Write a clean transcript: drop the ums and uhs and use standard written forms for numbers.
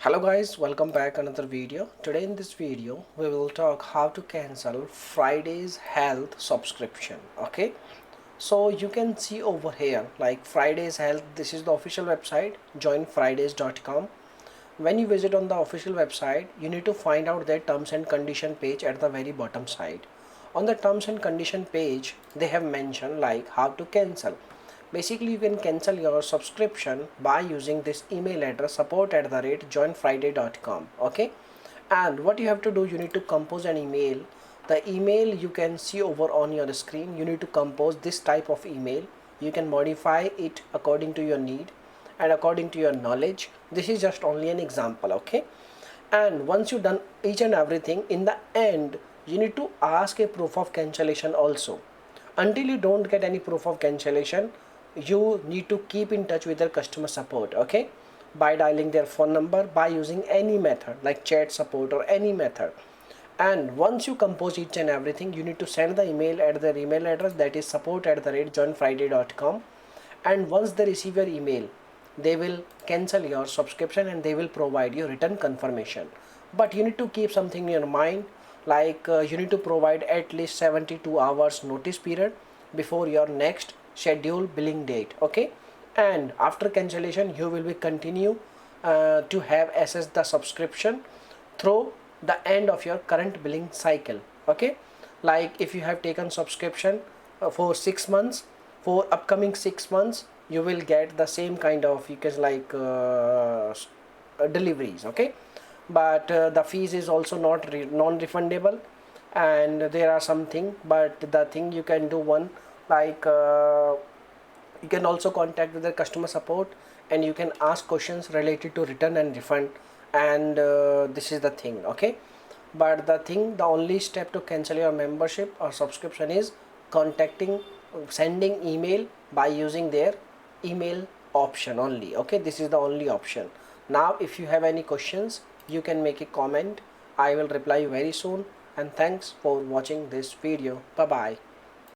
Hello guys, welcome back another video. Today in this video we will talk how to cancel Friday's health subscription. Okay, so you can see over here like Friday's health. This is the official website, joinfridays.com. When you visit on the official website, you need to find out their terms and condition page at the very bottom side. On the terms and condition page they have mentioned like how to cancel. Basically, you can cancel your subscription by using this email address support@joinfriday.com. Okay, and what you have to do, you need to compose an email. The email you can see over on your screen. You need to compose this type of email. You can modify it according to your need and according to your knowledge. This is just only an example. Okay, and once you've done each and everything, in the end you need to ask a proof of cancellation also. Until you don't get any proof of cancellation, you need to keep in touch with their customer support. Okay, by dialing their phone number, by using any method like chat support or any method. And once you compose each and everything, you need to send the email at their email address, that is support@joinfriday.com. And once they receive your email, they will cancel your subscription and they will provide you written confirmation. But you need to keep something in your mind, like you need to provide at least 72 hours notice period before your next scheduled billing date. Okay, and after cancellation you will be continue to have access the subscription through the end of your current billing cycle. Okay, like if you have taken subscription for 6 months, for upcoming 6 months you will get the same kind of, you can like deliveries. Okay, but the fees is also not non-refundable, and there are something, but the thing you can do one, like you can also contact with the customer support and you can ask questions related to return and refund, and this is the thing. Okay, but the only step to cancel your membership or subscription is contacting, sending email by using their email option only. Okay, this is the only option. Now if you have any questions, you can make a comment. I will reply you very soon, and thanks for watching this video. Bye bye.